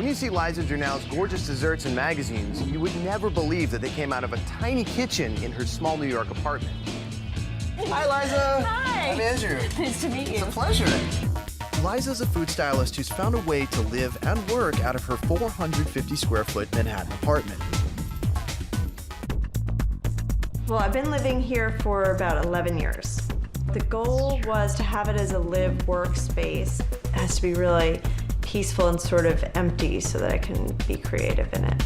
you see Liza Journal's gorgeous desserts and magazines, you would never believe that they came out of a tiny kitchen in her small New York apartment. Hi, Liza. Hi. I'm Andrew. Nice to meet you. It's a pleasure. Liza's a food stylist who's found a way to live and work out of her 450 square foot Manhattan apartment. Well, I've been living here for about 11 years. The goal was to have it as a live workspace. It has to be really peaceful and sort of empty so that I can be creative in it.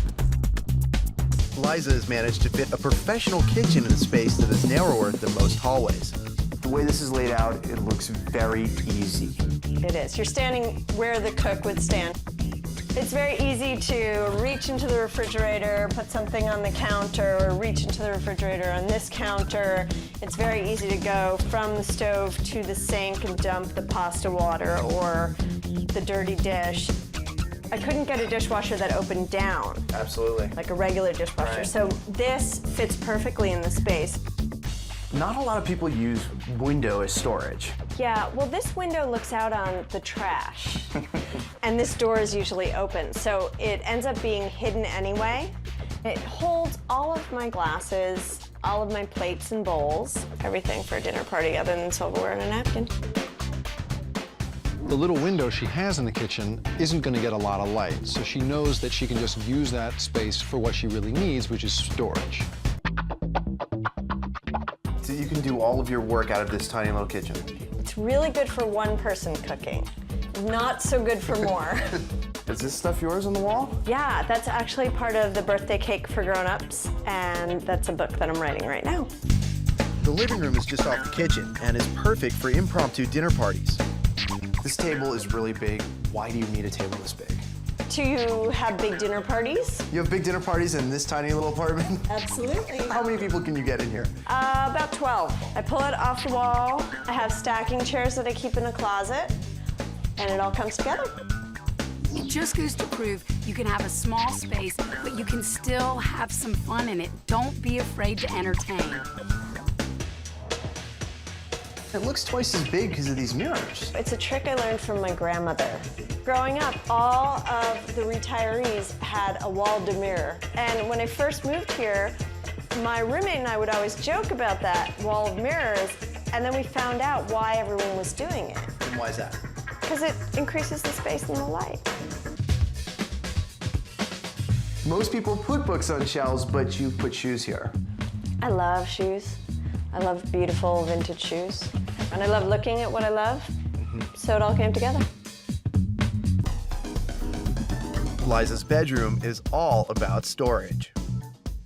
Liza has managed to fit a professional kitchen in a space that is narrower than most hallways. The way this is laid out, it looks very easy. It is. You're standing where the cook would stand. It's very easy to reach into the refrigerator, put something on the counter, or reach into the refrigerator on this counter. It's very easy to go from the stove to the sink and dump the pasta water or the dirty dish. I couldn't get a dishwasher that opened down. Absolutely. Like a regular dishwasher. Right. So this fits perfectly in the space. Not a lot of people use window as storage. Yeah, well, this window looks out on the trash. And this door is usually open, so it ends up being hidden anyway. It holds all of my glasses, all of my plates and bowls, everything for a dinner party other than silverware and a napkin. The little window she has in the kitchen isn't going to get a lot of light, so she knows that she can just use that space for what she really needs, which is storage. So you can do all of your work out of this tiny little kitchen. It's really good for one person cooking. Not so good for more. Is this stuff yours on the wall? Yeah, that's actually part of the birthday cake for grown-ups, and that's a book that I'm writing right now. The living room is just off the kitchen and is perfect for impromptu dinner parties. This table is really big. Why do you need a table this big? To have big dinner parties. You have big dinner parties in this tiny little apartment? Absolutely. How many people can you get in here? About 12. I pull it off the wall. I have stacking chairs that I keep in a closet, and it all comes together. It just goes to prove you can have a small space, but you can still have some fun in it. Don't be afraid to entertain. It looks twice as big because of these mirrors. It's a trick I learned from my grandmother. Growing up, all of the retirees had a wall de mirror. And when I first moved here, my roommate and I would always joke about that wall of mirrors, and then we found out why everyone was doing it. And why is that? Because it increases the space and the light. Most people put books on shelves, but you put shoes here. I love shoes. I love beautiful vintage shoes. And I love looking at what I love, so it all came together. Liza's bedroom is all about storage.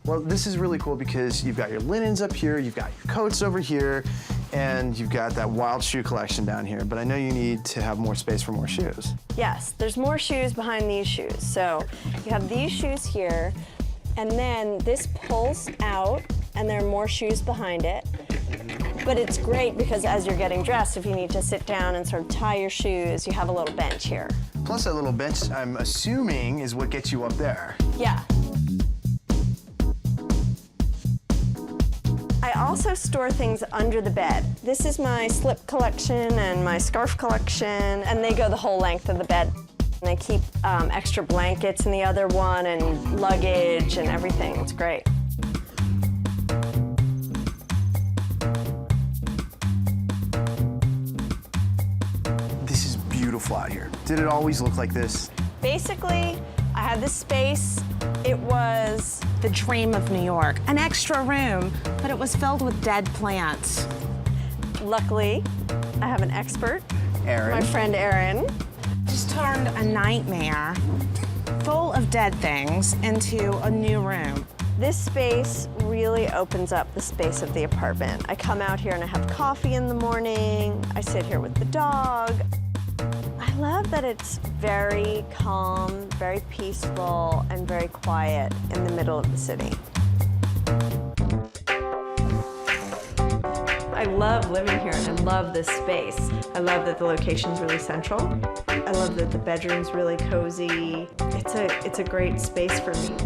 Well, this is really cool because you've got your linens up here, you've got your coats over here, and you've got that wild shoe collection down here, but I know you need to have more space for more shoes. Yes, there's more shoes behind these shoes. So you have these shoes here, and then this pulls out, and there are more shoes behind it. But it's great because as you're getting dressed, if you need to sit down and sort of tie your shoes, you have a little bench here. Plus that little bench, I'm assuming, is what gets you up there. Yeah. I also store things under the bed. This is my slip collection and my scarf collection, and they go the whole length of the bed. And I keep extra blankets in the other one and luggage and everything. It's great. This is beautiful out here. Did it always look like this? Basically, I had this space. It was the dream of New York. An extra room, but it was filled with dead plants. luckily, I have an expert, Erin. my friend Erin. Just turned a nightmare full of dead things into a new room. This space really opens up the space of the apartment. I come out here and I have coffee in the morning. I sit here with the dog. I love that it's very calm, very peaceful, and very quiet in the middle of the city. I love living here and I love this space. I love that the location's really central. I love that the bedroom's really cozy. It's a great space for me.